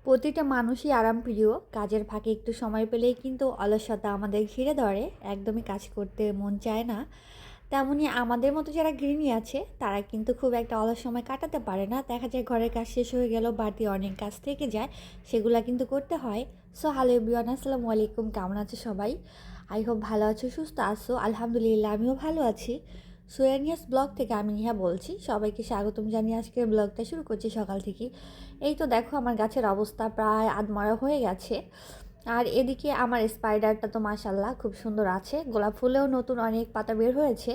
প্রতিটা মানুষই আরামপ্রিয়। কাজের ফাঁকে একটু সময় পেলেই কিন্তু অলসতা আমাদের ঘিরে ধরে, একদমই কাজ করতে মন চায় না। তেমনি আমাদের মতো যারা গৃহিণী আছে তারা কিন্তু খুব একটা অলস সময় কাটাতে পারে না। দেখা যায় ঘরের কাজ শেষ হয়ে গেল, বাড়তি অনেক কাজ থেকে যায়, সেগুলা কিন্তু করতে হয়। সো হ্যালো এভরিওয়ান, আসসালামু আলাইকুম। কেমন আছে সবাই? আই হোপ ভালো আছো, সুস্থ আছো। আলহামদুলিল্লাহ, আমিও ভালো আছি। সোয়ানিয়াস ব্লগ থেকে আমি নিহা বলছি। সবাইকে স্বাগতম জানিয়ে আজকের ব্লগটা শুরু করছি সকাল থেকে। এই তো দেখো আমার গাছের অবস্থা প্রায় আধমরা হয়ে গেছে। আর এদিকে আমার স্পাইডারটা তো মাশাল্লাহ খুব সুন্দর আছে, গোলাপ ফুলেও নতুন অনেক পাতা বের হয়েছে।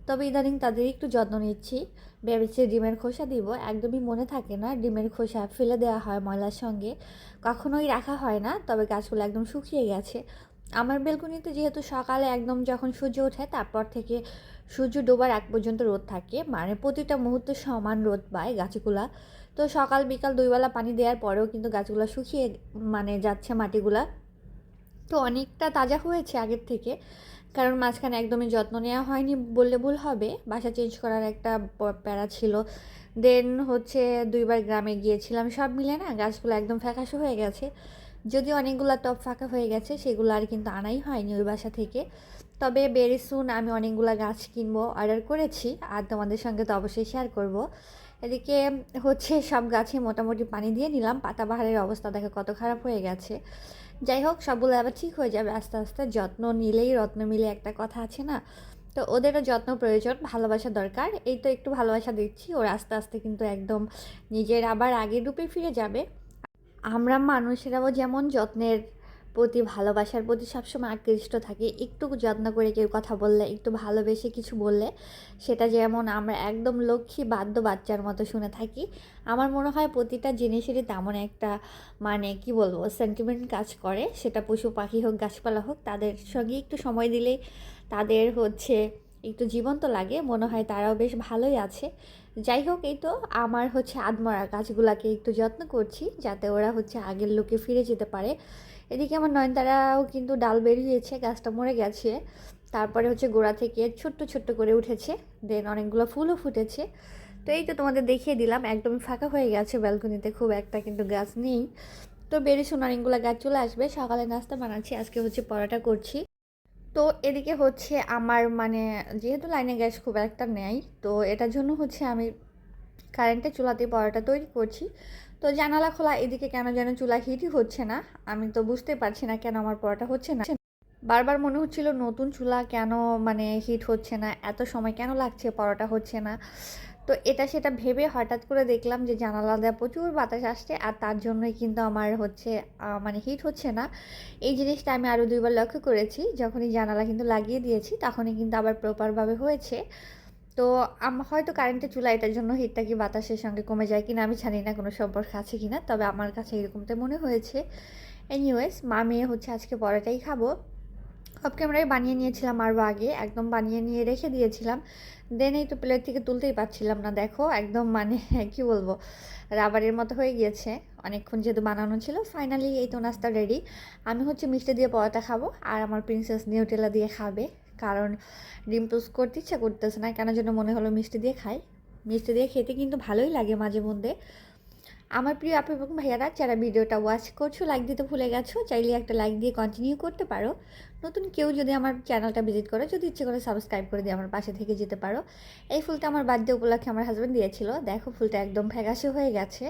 তবে ইদানিং তাদের একটু যত্ন নিচ্ছি। ভেবেছি ডিমের খোসা দিব, একদমই মনে থাকে না। ডিমের খোসা ফেলে দেওয়া হয় ময়লার সঙ্গে, কখনোই রাখা হয় না। তবে গাছগুলো একদম শুকিয়ে গেছে। আমার বেলকনিতে যেহেতু সকালে একদম যখন সূর্য ওঠে তারপর থেকে সূর্য ডোবার এক পর্যন্ত রোদ থাকে, মানে প্রতিটা মুহূর্তে সমান রোদ পায় গাছগুলা। তো সকাল বিকাল দুইবেলা পানি দেওয়ার পরেও কিন্তু গাছগুলো শুকিয়ে যাচ্ছে মাটিগুলা। তো অনেকটা তাজা হয়েছে আগের থেকে, কারণ মাঝখানে একদমই যত্ন নেওয়া হয়নি বললে ভুল হবে। বাসা চেঞ্জ করার একটা প্যারা ছিল। দেন হচ্ছে দুইবার গ্রামে গিয়েছিলাম, সব মিলে না গাছগুলো একদম ফ্যাকাশে হয়ে গেছে। যদিও অনেকগুলো টব ফাঁকা হয়ে গেছে, সেগুলো আর কিন্তু আনাই হয়নি ওই বাসা থেকে। তবে ভেরি সুন আমি অনেকগুলো গাছ কিনবো, অর্ডার করেছি, আর তোমাদের সঙ্গে তো অবশ্যই শেয়ার করব। এদিকে হচ্ছে সব গাছে মোটামুটি পানি দিয়ে নিলাম। পাতাবাহারের অবস্থা দেখো কত খারাপ হয়ে গেছে। যাই হোক, সবগুলো আবার ঠিক হয়ে যাবে আস্তে আস্তে। যত্ন নিলেই রত্ন মিলে, একটা কথা আছে না? তো ওদেরও যত্ন প্রয়োজন, ভালোবাসা দরকার। এই তো একটু ভালোবাসা দিচ্ছি, ওরা আস্তে আস্তে কিন্তু একদম নিজের আবার আগের রূপে ফিরে যাবে। আমরা মানুষেরাও যেমন যত্নের প্রতি, ভালোবাসার প্রতি সবসময় আকৃষ্ট থাকি। একটু যত্ন করে কেউ কথা বললে, একটু ভালোবেসে কিছু বললে, সেটা যেমন আমরা একদম লক্ষ্মী বাদ্য বাচ্চার মতো শুনে থাকি। আমার মনে হয় প্রতিটা জিনিসেরই তেমন একটা কি বলবো, সেন্টিমেন্ট কাজ করে। সেটা পশু পাখি হোক, গাছপালা হোক, তাদের সঙ্গে একটু সময় দিলেই তাদের একটু জীবন্ত লাগে, মনে হয় তারাও বেশ ভালোই আছে। যাই হোক, এই তো আমার আদমরা গাছগুলাকে একটু যত্ন করছি, যাতে ওরা আগের লোকে ফিরে যেতে পারে। এদিকে আমার নয়নতারাও কিন্তু ডাল বেরিয়েছে, গাছটা মরে গেছে। তারপরে গোড়া থেকে ছোট্ট ছোট্ট করে উঠেছে। দেন অনেকগুলো ফুলও ফুটেছে। তো এই তো তোমাদের দেখিয়ে দিলাম, একদমই ফাঁকা হয়ে গেছে ব্যালকনিতে, খুব একটা কিন্তু গাছ নেই। তো বেরিয়েছে, অনেকগুলো গাছ চলে আসবে। সকালে নাস্তা বানাচ্ছি, আজকে পরোটা করছি। তো এদিকে আমার যেহেতু লাইনে গ্যাস খুব একটা নেই, তো এটার জন্য আমি কারেন্টের চুলাতে পরোটা তৈরি করছি। তো জানালা খোলা, এদিকে কেন যেন চুলা হিটই হচ্ছে না। আমি তো বুঝতে পারছি না কেন আমার পরোটা হচ্ছে না। বারবার মনে হচ্ছিল নতুন চুলা কেন হিট হচ্ছে না, এত সময় কেন লাগছে, পরোটা হচ্ছে না। তো এটা সেটা ভেবে হঠাৎ করে দেখলাম যে জানালা দেওয়া প্রচুর বাতাস আসছে, আর তার জন্যই কিন্তু আমার হিট হচ্ছে না। এই জিনিসটা আমি আরও দুইবার লক্ষ্য করেছি। যখনই জানালা কিন্তু লাগিয়ে দিয়েছি তখনই কিন্তু আবার প্রপারভাবে হয়েছে। তো হয়তো কারেন্টের চুলা, এটার জন্য হিটটা কি বাতাসের সঙ্গে কমে যায় কিনা আমি জানি না, কোনো সম্পর্ক আছে কিনা, তবে আমার কাছে এরকমটা মনে হয়েছে। এনিওয়েজ, মা মেয়ে আজকে পরোটাই খাবো। অফ ক্যামেরায় বানিয়ে নিয়েছিলাম আরও আগে, একদম বানিয়ে নিয়ে রেখে দিয়েছিলাম। দেন এই তো প্লেট থেকে তুলতেই পারছিলাম না, দেখো একদম কি বলবো, রাবারের মতো হয়ে গিয়েছে। অনেকক্ষণ যেহেতু বানানো ছিল, ফাইনালি এই তো নাস্তা রেডি। আমি মিষ্টি দিয়ে পরোটা খাবো, আর আমার প্রিন্সেস নিউটেলা দিয়ে খাবে। কারণ ডিম টোস্ট করতে ইচ্ছা করতেছে না, কেন যেন মনে হলো মিষ্টি দিয়ে খাই। মিষ্টি দিয়ে খেতে কিন্তু ভালোই লাগে মাঝে মধ্যে। আমার প্রিয় আপু এবং ভাইয়ারা, যারা ভিডিওটা ওয়াচ করছো, লাইক দিতে ভুলে গেছো, চাইলে একটা লাইক দিয়ে কন্টিনিউ করতে পারো। নতুন কেউ যদি আমার চ্যানেলটা ভিজিট করে, যদি ইচ্ছে করে সাবস্ক্রাইব করে দিয়ে আমার পাশে থেকে যেতে পারো। এই ফুলটা আমার বার্থডে উপলক্ষে আমার হাজব্যান্ড দিয়েছিল, দেখো ফুলটা একদম ফ্যাকাশে হয়ে গেছে।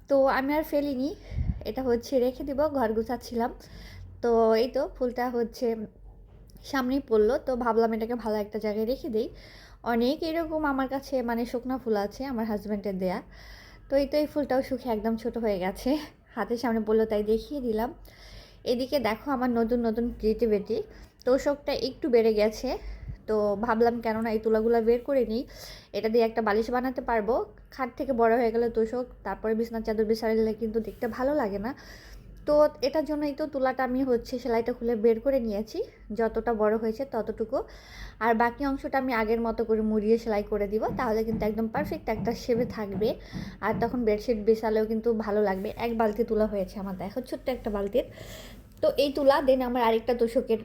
তো আমি আর ফেলিনি, এটা রেখে দিব, ঘর গুছাচ্ছিলাম। তো এই তো ফুলটা সামনেই পড়লো, তো ভাবলাম এটাকে ভালো একটা জায়গায় রেখে দিই। অনেক এরকম আমার কাছে শুকনো ফুল আছে আমার হাজব্যান্ডের দেয়া। তো এই ফুলটাও শুকিয়ে একদম ছোট হয়ে গেছে, হাতের সামনে পড়লো তাই দেখিয়ে দিলাম। এদিকে দেখো আমার নতুন নতুন ক্রিয়েটিভিটি, তোষকটা একটু বেড়ে গেছে। তো ভাবলাম কেননা এই তুলাগুলো বের করে নিই, এটা দিয়ে একটা বালিশ বানাতে পারবো। খাট থেকে বড় হয়ে গেলে তোষক, তারপরে বিছানার চাদর বিছাইলে কিন্তু দেখতে ভালো লাগে না। তো এটার জন্যই তো তুলাটা আমি সেলাইটা খুলে বের করে নিয়েছি, যতটা বড় হয়েছে ততটুকু। আর বাকি অংশটা আমি আগের মতো করে মুড়িয়ে সেলাই করে দিব, তাহলে কিন্তু একদম পারফেক্ট একটা শেপে থাকবে। আর তখন বেডশিট বিছালেও কিন্তু ভালো লাগবে। এক বালতি তুলা হয়েছে আমার, দেখো ছোট্ট একটা বালতির। তো এই তুলা দেন আমার আরেকটা তোষকের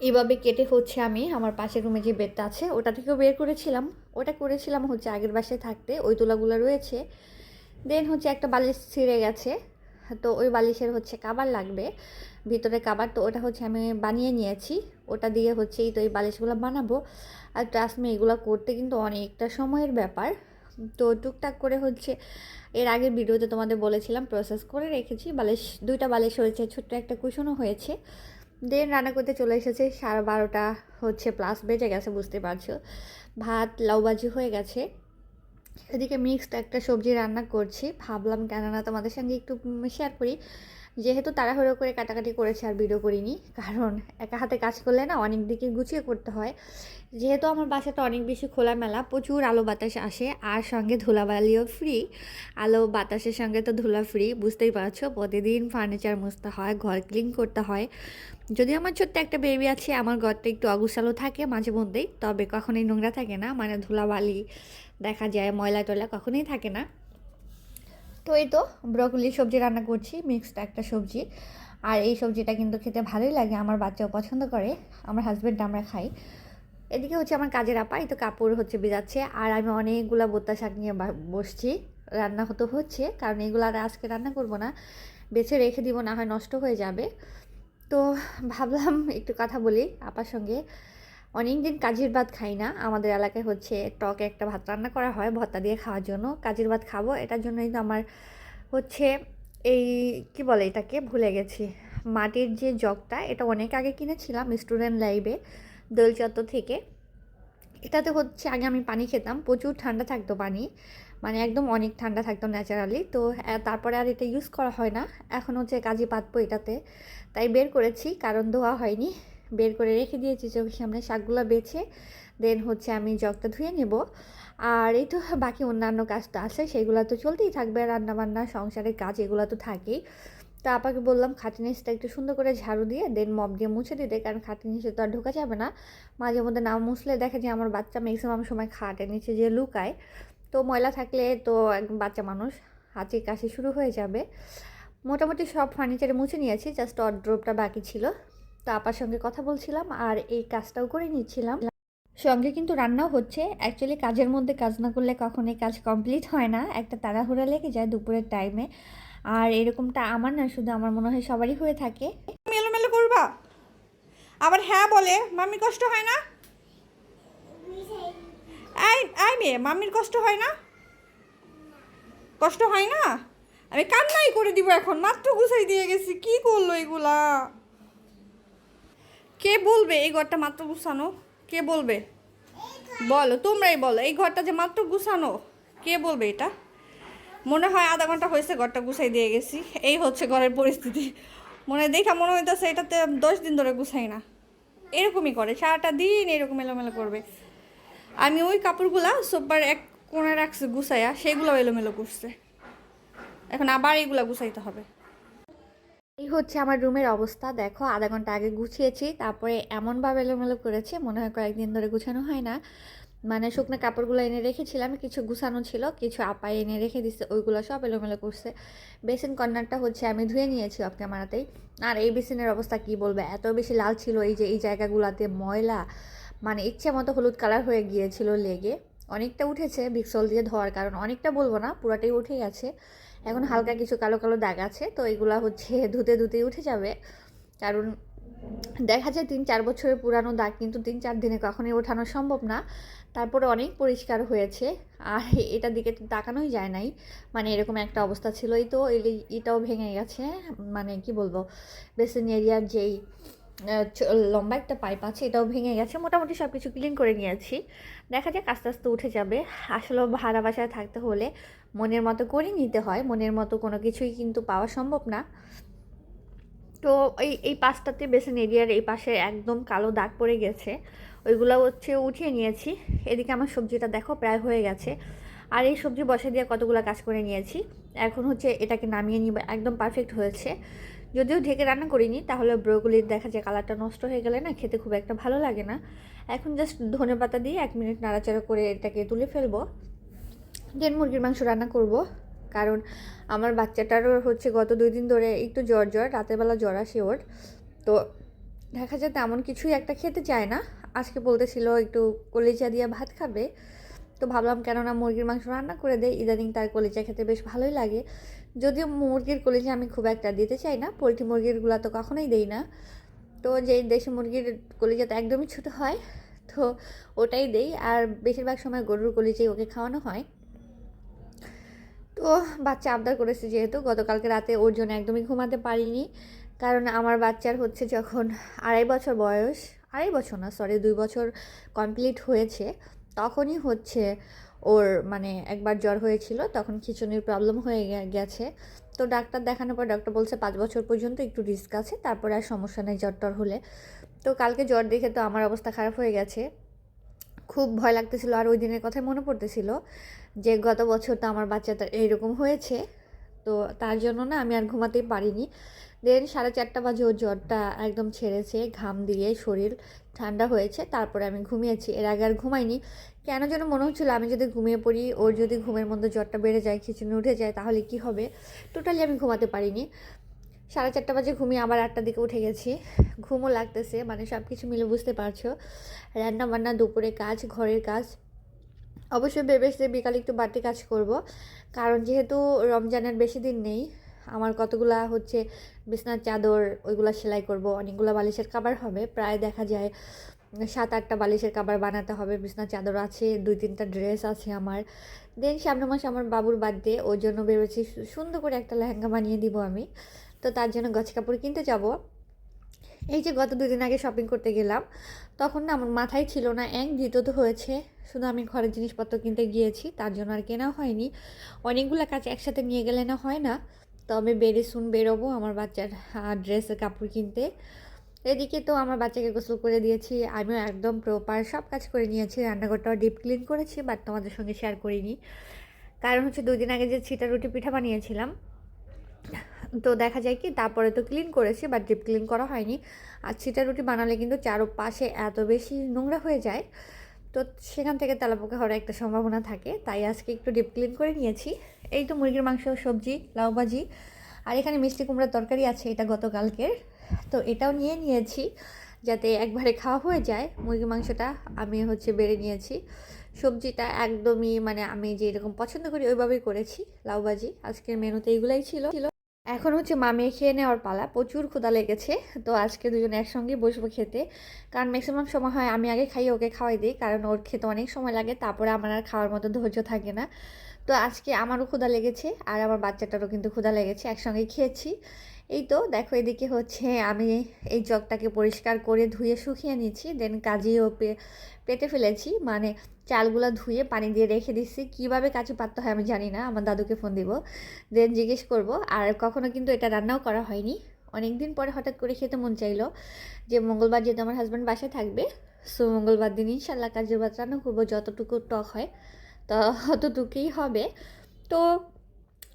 এইভাবে কেটে আমি আমার পাশের রুমে যে বেডটা আছে ওটা থেকেও বের করেছিলাম। ওটা করেছিলাম আগের বাসায় থাকতে, ওই তুলাগুলো রয়েছে। দেন একটা বালিশ ছিঁড়ে গেছে, তো ওই বালিশের হচ্ছে কাভার লাগবে, ভিতরে কাভার, তো ওটা হচ্ছে আমি বানিয়ে নিয়েছি। ওটা দিয়ে হচ্ছে এই তো এই বালিশগুলো বানাবো। আর ট্রাস্ট মি এগুলো করতে কিন্তু অনেকটা সময়ের ব্যাপার। তো টুকটাক করে হচ্ছে এর আগের ভিডিওতে তোমাদের বলেছিলাম প্রসেস করে রেখেছি। বালিশ 2টা বালিশ হয়েছে, ছোট্ট একটা কুশনও হয়েছে। দেন রান্না করতে চলে এসেছে 12:30 হচ্ছে প্লাস বেজে গেছে, বুঝতে পারছো। ভাত লাউ ভাজি হয়ে গেছে, এদিকে মিক্সড একটা সবজি রান্না করছি। ভাবলাম কেননা তোমাদের সঙ্গে একটু শেয়ার করি, যেহেতু তাড়াহুড়ো করে কাটাকাটি করেছি আর ভিডিও করিনি, কারণ একা হাতে কাজ করলে না অনেক দিকে গুছিয়ে করতে হয়। যেহেতু আমার বাসাটা অনেক বেশি খোলামেলা, প্রচুর আলো বাতাস আসে, আর সঙ্গে ধুলাবালিও ফ্রি। আলো বাতাসের সঙ্গে তো ধুলা ফ্রি, বুঝতেই পারছো। প্রতিদিন ফার্নিচার মুছতে হয়, ঘর ক্লিন করতে হয়। যদি আমার ছোট্ট একটা বেবি আছে, আমার ঘরটা একটু অগুছালো থাকে মাঝে মধ্যেই, তবে কখনোই নোংরা থাকে না, মানে ধুলাবালি দেখা যায়, ময়লা টয়লা কখনোই থাকে না। তো এই তো ব্রকলি সবজি রান্না করছি, মিক্সড একটা সবজি। আর এই সবজিটা কিন্তু খেতে ভালোই লাগে, আমার বাচ্চাও পছন্দ করে, আমার হাজব্যান্ড আমরা খাই। এদিকে হচ্ছে আমার কাজের আপা এই তো কাপড় হচ্ছে ভেজাচ্ছে, আর আমি অনেকগুলো বোত্তা শাক নিয়ে বসছি। রান্না হচ্ছে, কারণ এগুলো আর আজকে রান্না করব না, বেছে রেখে দিব, না হয় নষ্ট হয়ে যাবে। তো ভাবলাম একটু কথা বলি আপার সঙ্গে। অনেক দিন কাজের ভাত খাই না, আমাদের এলাকায় হচ্ছে টকে একটা ভাত রান্না করা হয় ভর্তা দিয়ে খাওয়ার জন্য। কাজের ভাত খাবো, এটার জন্যই তো আমার হচ্ছে এই কি বলে এটাকে ভুলে গেছি, মাটির যে জগটা, এটা অনেক আগে কিনেছিলাম স্টুডেন্ট লাইফে দোল চত্বর থেকে। এটাতে হচ্ছে আগে আমি পানি খেতাম, প্রচুর ঠান্ডা থাকতো পানি, মানে একদম অনেক ঠান্ডা থাকতো ন্যাচারালি। তো তারপরে আর এটা ইউজ করা হয় না, এখন হচ্ছে কাজে পাতবো এটাতে, তাই বের করেছি, কারণ ধোয়া হয়নি। বের করে রেখে দিয়েছি চোখের সামনে, শাকগুলো বেছে দেন হচ্ছে আমি জগটা ধুয়ে নেব। আর এই তো বাকি অন্যান্য কাজ তো আছে, সেগুলো তো চলতেই থাকবে, রান্নাবান্না সংসারের কাজ এগুলো তো থাকেই। তো আপাকে বললাম খাটের নিচটা একটু সুন্দর করে ঝাড়ু দিয়ে দেন মপ দিয়ে মুছে দিতে, কারণ খাটের নিচে তো আর ঢোকা যাবে না। মাঝে মধ্যে না মুছলে দেখা যায় আমার বাচ্চা ম্যাক্সিমাম সময় খাটের নিচে যে লুকায়, তো ময়লা থাকলে তো একদম বাচ্চা মানুষ হাঁচি কাশি শুরু হয়ে যাবে। মোটামুটি সব ফার্নিচারে মুছে নিয়েছি, জাস্ট ওয়ারড্রোবটা বাকি ছিল। তো আপার সঙ্গে কথা বলছিলাম আর এই কাজটাও করে নিচ্ছিলাম, সঙ্গে কিন্তু রান্নাও হচ্ছে। অ্যাকচুয়ালি কাজের মধ্যে কাজ না করলে কখনোই কাজ কমপ্লিট হয় না, একটা তাড়াহুড়া লেগে যায় দুপুরের টাইমে। আর এরকমটা আমার না, শুধু আমার মনে হয় সবারই হয়ে থাকে। এলোমেলো করবা আবার, হ্যাঁ বলে মাম্মি কষ্ট হয় না? আই আই মেয়ে, মাম্মির কষ্ট হয় না? কষ্ট হয় না? আমি কান্নাই করে দিব এখন, মাত্র গুছাই দিয়ে গেছি, কি করলো এগুলা? কে বলবে এই ঘরটা মাত্র গুছানো? কে বলবে? বলো, তোমরাই বলো, এই ঘরটা যে মাত্র গুছানো, কে বলবে এটা? মনে হয় আধা ঘন্টা হয়েছে ঘরটা গুছাই দিয়ে গেছি, এই হচ্ছে ঘরের পরিস্থিতি। দেখা মনে হইতেছে এটাতে 10 দিন ধরে গুছাই না। এরকমই করে, সারাটা দিন এরকম এলোমেলো করবে। আমি ওই কাপড়গুলা সোফার এক কোণে রাখছি গুছাইয়া, সেগুলো এলোমেলো করছে, এখন আবার এইগুলা গুছাইতে হবে। এই হচ্ছে আমার রুমের অবস্থা, দেখো আধা ঘন্টা আগে গুছিয়েছি, তারপরে এমনভাবে এলোমেলো করেছে মনে হয় কয়েকদিন ধরে গুছানো হয় না। মানে শুকনো কাপড়গুলো এনে রেখেছিলাম, কিছু গুছানো ছিল, কিছু আপা এনে রেখে দিচ্ছে, ওইগুলো সব এলোমেলো করছে। বেসিন কর্নারটা হচ্ছে আমি ধুয়ে নিয়েছি অফ ক্যামেরাতেই। আর এই বেসিনের অবস্থা কি বলবে, এত বেশি লাল ছিল, এই যে এই জায়গাগুলোতে ময়লা, মানে ইচ্ছে মতো হলুদ কালার হয়ে গিয়েছিল লেগে। অনেকটা উঠেছে ভিক্সল দিয়ে ধোয়ার কারণ, অনেকটা বলবো না, পুরাটাই উঠে গেছে। এখন হালকা কিছু কালো কালো দাগ আছে, তো এগুলা হচ্ছে ধুতে ধুতেই উঠে যাবে। কারণ দেখা যায় 3-4 বছরের পুরানো দাগ কিন্তু 3-4 দিনে কখনোই ওঠানো সম্ভব না। তারপরে অনেক পরিষ্কার হয়েছে, আর এটার দিকে তো তাকানোই যায় নাই, মানে এরকম একটা অবস্থা ছিল। এই তো এটাও ভেঙে গেছে, মানে কি বলবো, বেসিন এরিয়ার যেই লম্বা একটা পাইপ আছে এটাও ভেঙে গেছে। মোটামুটি সব কিছু ক্লিন করে নিয়েছি, দেখা যাক আস্তে আস্তে উঠে যাবে। আসলে ভাড়া বাসায় থাকতে হলে মনের মতো করে নিতে হয়, মনের মতো কোনো কিছুই কিন্তু পাওয়া সম্ভব না। তো এই পাশটাতে বেসিন এরিয়ার এই পাশে একদম কালো দাগ পড়ে গেছে, ওইগুলো হচ্ছে উঠিয়ে নিয়েছি। এদিকে আমার সবজিটা দেখো প্রায় হয়ে গেছে, আর এই সবজি বসে দিয়ে কতগুলো কাজ করে নিয়েছি। এখন হচ্ছে এটাকে নামিয়ে নিব, একদম পারফেক্ট হয়েছে। যদিও ঢেকে রান্না করিনি, তাহলে ব্রোকলির দেখা যায় কালারটা নষ্ট হয়ে গেলে না খেতে খুব একটা ভালো লাগে না। এখন জাস্ট ধনেপাতা দিয়ে 1 মিনিট নাড়াচাড়া করে এটাকে তুলে ফেলবো, দেন মুরগির মাংস রান্না করব। কারণ আমার বাচ্চাটারও হচ্ছে গত 2 দিন ধরে একটু জ্বর জ্বর, রাতের বেলা জ্বর আসে ওর, তো দেখা যায় তেমন কিছুই একটা খেতে চায় না। আজকে বলতেছিল একটু কলিজা দিয়ে ভাত খাবে, তো ভাবলাম কেননা মুরগির মাংস রান্না করে দেয়, ইদানিং তার কলিজা খেতে বেশ ভালোই লাগে। যদিও মুরগির কলিজা আমি খুব একটা দিতে চাই না, পোলট্রি মুরগিরগুলো তো কখনোই দেই না। তো যে দেশি মুরগির কলিজা তো একদমই ছোটো হয়, তো ওটাই দেই। আর বেশিরভাগ সময় গরুর কলিজাই ওকে খাওয়ানো হয়। তো বাচ্চা আবদার করেছে যেহেতু, গতকালকে রাতে ওর জন্য একদমই ঘুমাতে পারিনি। কারণ আমার বাচ্চার হচ্ছে যখন 2.5 বছর বয়স, 2.5 বছর না সরি 2 বছর কমপ্লিট হয়েছে, তখনই হচ্ছে ওর মানে একবার জ্বর হয়েছিল, তখন খিঁচুনির প্রবলেম হয়ে গেছে। তো ডাক্তার দেখানোর পর ডক্টর বলছে 5 বছর পর্যন্ত একটু রিস্ক আছে, তারপরে আর সমস্যা নেই জ্বর টর হলে। তো কালকে জ্বর দেখে তো আমার অবস্থা খারাপ হয়ে গেছে, খুব ভয় লাগতেছিল। আর ওই দিনের কথাই মনে পড়তেছিল যে গত বছর তো আমার বাচ্চাটা এইরকম হয়েছে। তো তার জন্য না আমি আর ঘুমাতেই পারিনি। দেন 4:30 বাজে ওর জ্বরটা একদম ছেড়েছে, ঘাম দিয়ে শরীর ঠান্ডা হয়েছে, তারপরে আমি ঘুমিয়েছি। এর আগে আর ঘুমাইনি, কেন যেন মনে হচ্ছিলো আমি যদি ঘুমিয়ে পড়ি, ওর যদি ঘুমের মধ্যে জ্বরটা বেড়ে যায়, খিঁচুনি উঠে যায়, তাহলে কি হবে। টোটালি আমি ঘুমাতে পারিনি। 4:30 বাজে ঘুমিয়ে আবার 8টার দিকে উঠে গেছি, ঘুমও লাগতেছে, মানে সব কিছু মিলে বুঝতে পারছো। রান্না বান্না, দুপুরে কাজ, ঘরের কাজ। অবশ্যই ভেবেছি বিকালে একটু বাড়তি কাজ করব, কারণ যেহেতু রমজানের বেশি দিন নেই। আমার কতগুলা হচ্ছে বিছনার চাদর, ওইগুলা সেলাই করব, অনেকগুলো বালিশের কাভার হবে, প্রায় দেখা যায় 7-8টা বালিশের কাভার বানাতে হবে। বিছনার চাদর আছে, 2-3টা ড্রেস আছে আমার। দেন সামনের মাসে আমার বাবুর বার্থডে, ওর জন্য ভেবেছি সুন্দর করে একটা লেহেঙ্গা বানিয়ে দিব আমি। তো তার জন্য গছ কাপড় কিনতে যাব। এই যে গত 2 দিন আগে শপিং করতে গেলাম, তখন না আমার মাথায় ছিল না, দ্বিতীয়ত হয়েছে শুধু আমি ঘরের জিনিসপত্র কিনতে গিয়েছি, তার জন্য আর কেনা হয়নি। অনেকগুলো কাজ একসাথে নিয়ে গেলে না হয় না। তবে সুন বেরোবো আমার বাচ্চার ড্রেসের কাপড় কিনতে। এদিকে তো আমার বাচ্চাকে গোসল করে দিয়েছি, আমিও একদম প্রপার সব কাজ করে নিয়েছি, রান্নাঘরটাও ডিপ ক্লিন করেছি, বাট তোমাদের সঙ্গে শেয়ার করিনি। কারণ হচ্ছে 2 দিন আগে যে ছিটা রুটি পিঠা বানিয়েছিলাম, তো দেখা যায় কি তারপরে তো ক্লিন করেছি, বাট ডিপ ক্লিন করা হয়নি। আর ছিটা রুটি বানালে কিন্তু চারপাশে এত বেশি নোংরা হয়ে যায়, তো সেখান থেকে তেলাপোকা হওয়ার একটা সম্ভাবনা থাকে, তাই আজকে একটু ডিপ ক্লিন করে নিয়েছি। এই তো মুরগির মাংস, সবজি, লাউ ভাজি, আর এখানে মিষ্টি কুমড়ার তরকারি আছে, এটা গতকালকের। তো এটাও নিয়ে নিয়েছি যাতে একবারে খাওয়া হয়ে যায়। মুরগির মাংসটা আমি হচ্ছে বেড়ে নিয়েছি, সবজিটা একদমই মানে আমি যে এরকম পছন্দ করি ওইভাবেই করেছি। লাউ ভাজি, আজকের মেনুতে এগুলাই ছিল। এখন হচ্ছে মামিয়ে খেয়ে নেওয়ার পালা, প্রচুর ক্ষুধা লেগেছে। তো আজকে দুজনে একসঙ্গে বসবো খেতে, কারণ ম্যাক্সিমাম সময় হয় আমি আগে খাই, ওকে খাওয়াই দিই, কারণ ওর খেতে অনেক সময় লাগে, তারপরে আমার আর খাওয়ার মতো ধৈর্য থাকে না। তো আজকে আমারও ক্ষুধা লেগেছে, আর আমার বাচ্চাটারও কিন্তু ক্ষুধা লেগেছে, একসঙ্গে খেয়েছি। এই তো দেখো এদিকে হচ্ছে আমি এই জগটাকে পরিষ্কার করে ধুয়ে শুকিয়ে নিচ্ছি, দেন কাজিও পেতে ফেলেছি, মানে চালগুলো ধুয়ে পানি দিয়ে রেখে দিচ্ছি। কীভাবে কাচি পাততে হয় আমি জানি না, আমার দাদুকে ফোন দিব, দেন জিজ্ঞেস করব। আর কখনো কিন্তু এটা রান্নাও করা হয়নি, অনেক দিন পরে হঠাৎ করে খেতে মন চাইলো, যে মঙ্গলবার যেহেতু আমার হাজব্যান্ড বাসায় থাকবে, সো মঙ্গলবার দিন ইনশাল্লাহ কাজের ভাত রান্না করবো, যতটুকু টক হয় তো অতটুকুই হবে। তো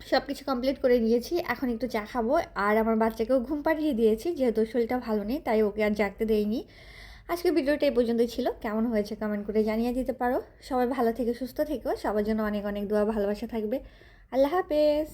সব কিছু কমপ্লিট করে নিয়েছি, এখন একটু চা খাবো। আর আমার বাচ্চাকেও ঘুম পাড়িয়ে দিয়েছি, যেহেতু শরীরটা ভালো নেই, তাই ওকে আর জাগতে দেয়নি। আজকে ভিডিওটা এই পর্যন্তই ছিল, কেমন হয়েছে কমেন্ট করে জানিয়ে দিতে পারো। সবাই ভালো থেকে সুস্থ থেকো, সবার জন্য অনেক অনেক দোয়া ভালোবাসা থাকবে। আল্লাহ হাফেজ।